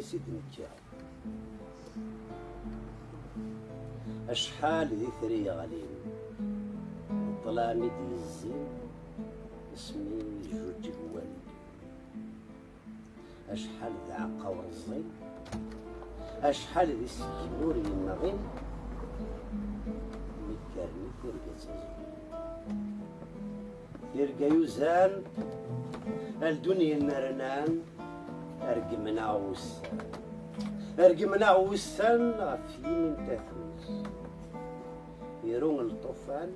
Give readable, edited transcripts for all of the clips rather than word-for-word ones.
سيدي نكا أشحال ذي ثري غالين ظلامي ديزين اسمي جوج جوالي أشحال ذا عقا ورزي أشحال ذي سكينور ينغين مكارني ترقى ترقى يوزان الدنيا النرنان أرقمنا وسان أرقمنا وسان غفي من تثوس يرون الطوفان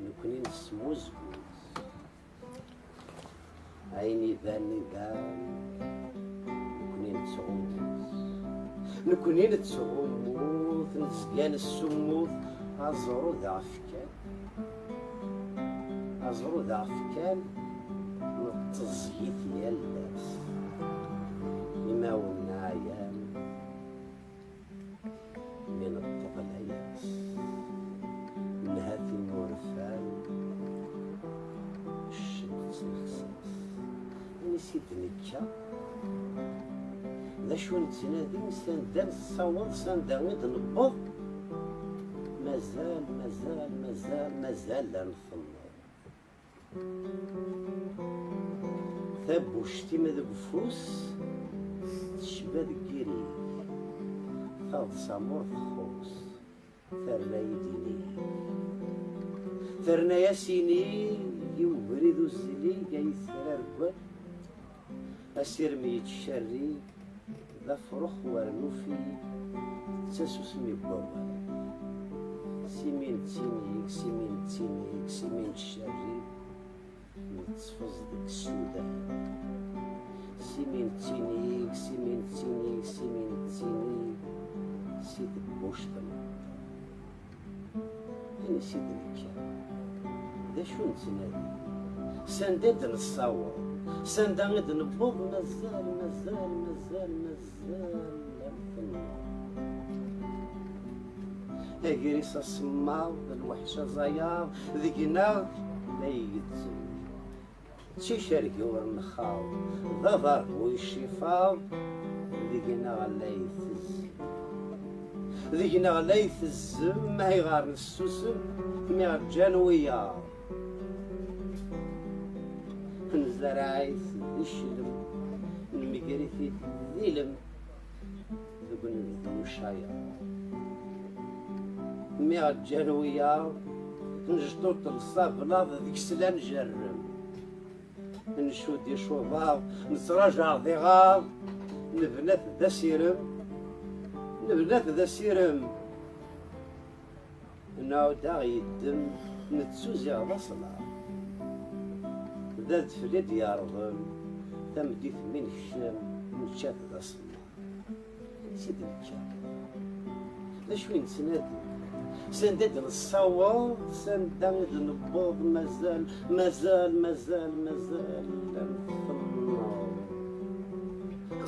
نكوني نسمو زبوز عيني ذان نكوني نكوني نتسعوموث نسقان السموث أزرو ذا عفكان أزرو ذا عفكان نتزيت يالناس إما والنعيان من الطغلياس من هاتي الورفان الشمس الخساس نسيت نكا ذا شو نتنادي سندان الصوت سندان نبض مازال لا نفضل ثاب وشتيمة ذا بفوس تشبه ذكيري فاض سامور فخوص ثرنا يديني ثرنا ياسيني يوبري ذو الزلي جاي ثرى رقوال أسير ميت شري ذا فرخ ورنوفي تساسوس ميبوال سيمين تينيك سيمين الشري نتصفز ديك السوداء سيمين تينيك سيد بوشطن أنا سيد نكا ذا شو نتنادي سنداد نصور سنداد نبوض مازال أجريس الصماض الوحشة زياض ذيقنا لا يتزوج شي شاركي ورنخاض ظفر ويشيفاض ذيقنا غلا يتز ذيقنا غلا يتزم ما هي غار السوسم مي رجال ويا نزرعيت الشلم المقريثي ذيلم ذقن المشايا مي رجال ويا نجدوط الصابلة ذيك سلا نجرب نشود يشوضاو نتراجع ضغاض نبنات ذا سيرم نعود يدم نتسوزي غصلا ذات فليد يارضم تمديث من الشام نشاف ذا صلا سيدي الكام اش وين سنادي سنداد نصور سنداد نبوض مازال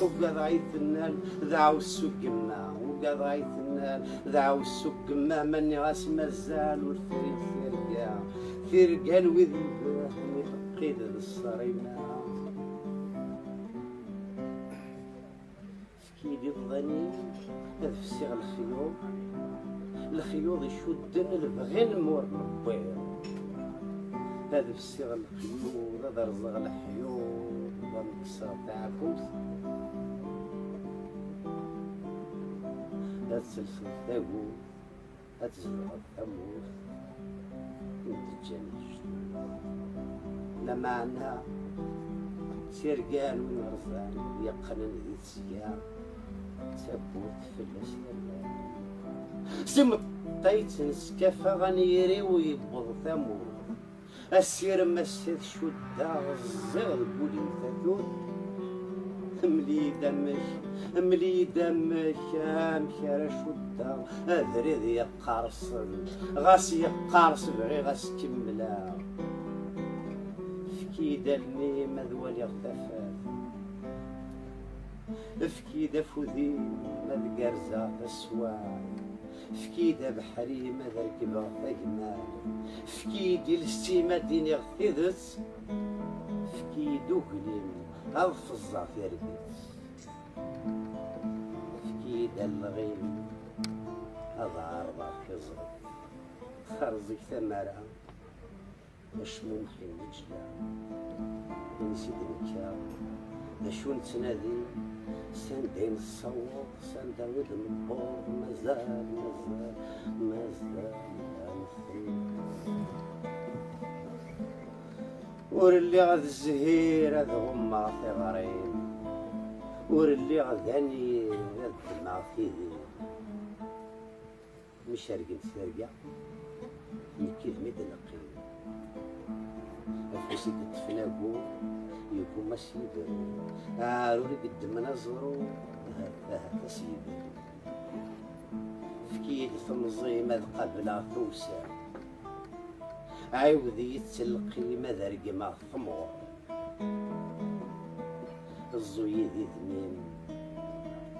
وقاد عيثنا ذاو السقما وقاد عيثنا ذاو السقما ماني غاس مازال والفريد ثيرقا الوذ قيد الصريمة فكيدي الظنين هذا في السيغ الخيوط يشدن البغين مور نبيض هذا في السيغ الخيوط هذا رزق الحيوط هذا القصة تاعكم هذا تسلسل تاقو هذا تزرع الثموث ونتجانج لا معنى سيرقان ونرزان يقنن ذي السيار تابوت في الأسيار سمط طيت نسكافة غنيري ويبض ثمور السير مسيت شدة غزير البولي ثاثور ملي دمك مكارا شدة أذريض يقارص غاس يقارص بغي غاس كملا فكيدا الميم ذوالي اغتفات فكيدا فوذي مذ قرزة السوار فكيدا بحري مذ ركبة ثقمال فكيدي الستيمة ديني غثيذت فكيدو قليل هالفزة في ربيت فكيد الغيم هذا عرضة كزر خرزك ثمرة مشموم حين نجلة نسيت نكا نشو نتنادي سندين الصوت سندا ودن البور مازال ورلي غاد الزهير هذا غما في غريب ورلي غاداني هاد الدمع فيه مش هرقن سرقة نكيد ميد نقي أفوسي تتفناقو يكون مسيد عاروري قد منظرو هذا سيد فكيد ثمزي ماذ قبل ثوسا عاودي يتسلقي ماذا رقما ثمور الزويد ذمين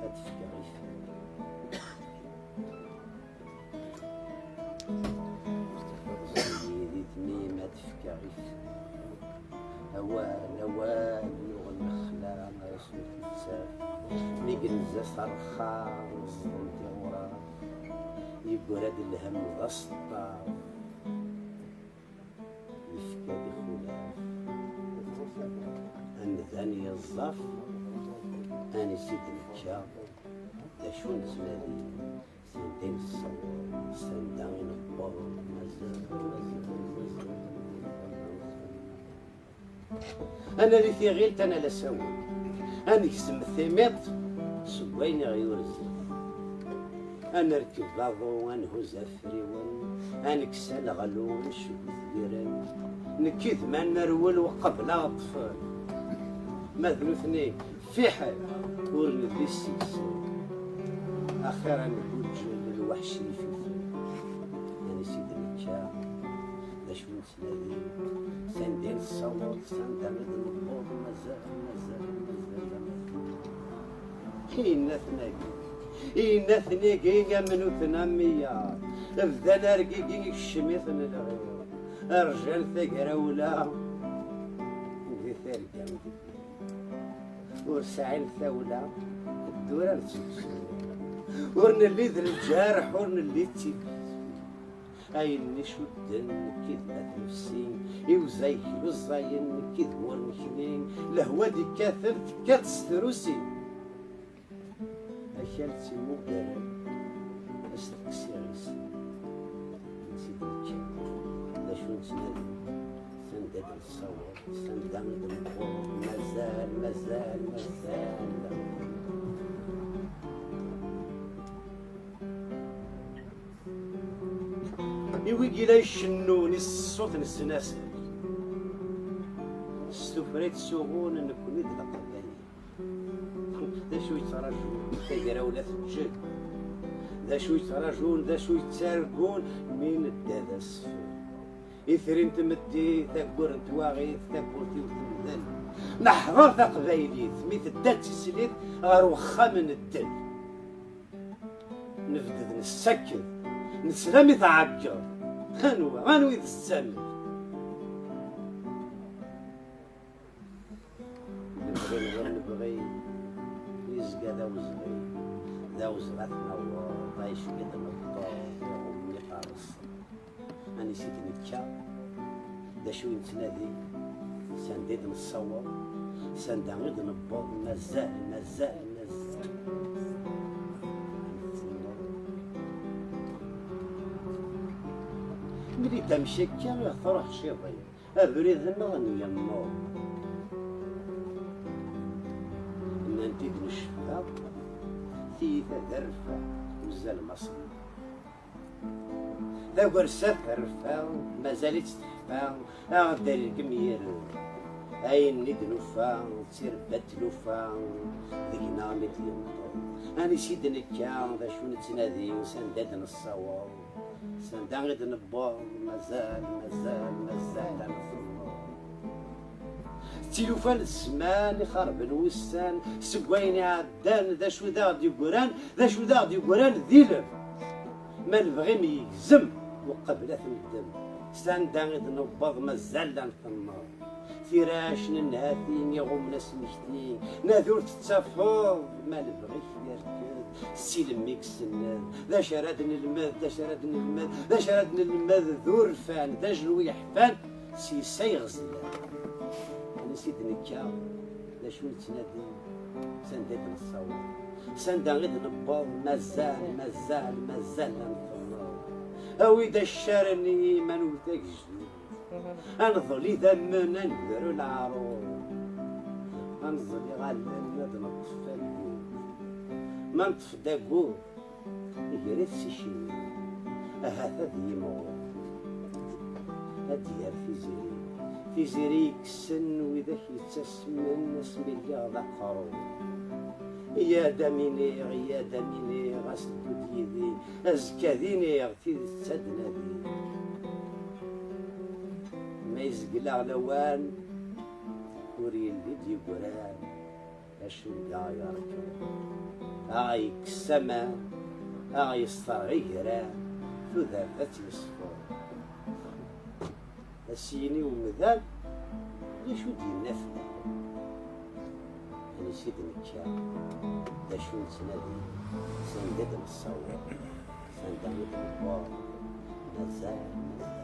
أتفكر ما تفكريش هوان والنخلة ما يسمح تساف ميقنزة صرخة وصلتي وراه يقول هاد الهم غسطة يفكادي خلاف أنا ثاني الظف أنا سيد الكا دا شو نسمالي سنتين الصور سنتين البور أنا اللي في غيلت أنا لا سوي أنا كسم الثميط سويني غيورز أنا ركب لاضو أنا هوز فريون أنا كسال غلو نشوف ثقيران نكيد ما نرول وقبل أطفال ما ذنوثني في حال ورني السيس أخيرا نقول الوحش اللي في أنا سيد الكا باش نسنادي سندين الصوت سندين النبوض مازال إينا ثناقي منو ثنامية بدا رقيقي الشميث الغير الرجال ثقراولا ذي ثالثة ورسعين ثولة الدورة نتسوسو ورنلي ذا الجارح ورنلي تيب أين شدن كذبة نفسي يوزاي كيلو الزاين كذب ورمكنين لهوا دي كاثر كاتستروسي أكلتي مقدر أستكسي غيسي نسيت الكلام لا شو نتنادي سندد الصور سندد البور مازال يويقي لا يشنوني الصوت السناسل استفريت سوغون نكون يدلق الدنيا ذا شو يتراجعون تقرا ولا تجد ذا شو يتراجعون ذا شو يتسارقون من الدادا السفر إثرين تمدي تاكور نتواغيث تاكورتي وتمدل نحضر تقبايليت ميت الدال تسليت غير وخا من الدل نفدد نسكت نسلامي تعكر غانو يد السامر نبغي يزقى ذا وزغات نور بايش كده مطار أمي قارص أنا نسيت نتشا دا شو نتنادي سنديد نتصور سندغيد نبوض مازال ملي تمشي كامل تروح شي ضيق أبريد النغني يا النور إن أنت تنشفها ثيثة درفة وزال مصر لا ورسات درفة مازالت تحفا أغدر الكمير أين ندنوفا تصير بتلوفا ذينا مثل النور أنا سيد نكا ذا شو نتنادي سنداد نصور سندغد نبور مازال تيلوفان الزمان يخرب الوسان سكويني عدان ذا شو ذا غدي يقران ذيلر ما نبغي ميهزم وقبلة الدم سندغد نبور مازال في النار تيراش ننهاتين يغم ناس مجتين ناذور تتفوض ما نبغيش يركض السلم يكسناد ذا شراد نلمذ ذا شراد نلمذ ذا شراد نلمذ ذور فان ذا جلوي حفان سي غزلان نسيت نكا ذا شو نتنادي سندات نصور سندا غير نبض مازال مازال مازال نفضل اوي دا الشارني ما نوتاك جديد انظلي ذمنا نديرو العروض انظلي غالبا ناد نطفى ما نطفى داكو يجري سيشي هذا ديما هدير في زيري كسن وإذا يتسمن اسم اللي ذا قرو يا دمينيغ يا دمينيغ اسدو ديدي ازكا دينيغ في تسدنا دي ما يزقلا غلوان وري اللي قران اشو دا يركب هاي كسما هاي صغيرة ذهبت يصفر السيني ومذاب ليش ودي النفلة أنا نسيت نتشا دا شو نتنادي سندد نصور سندد نبار مازال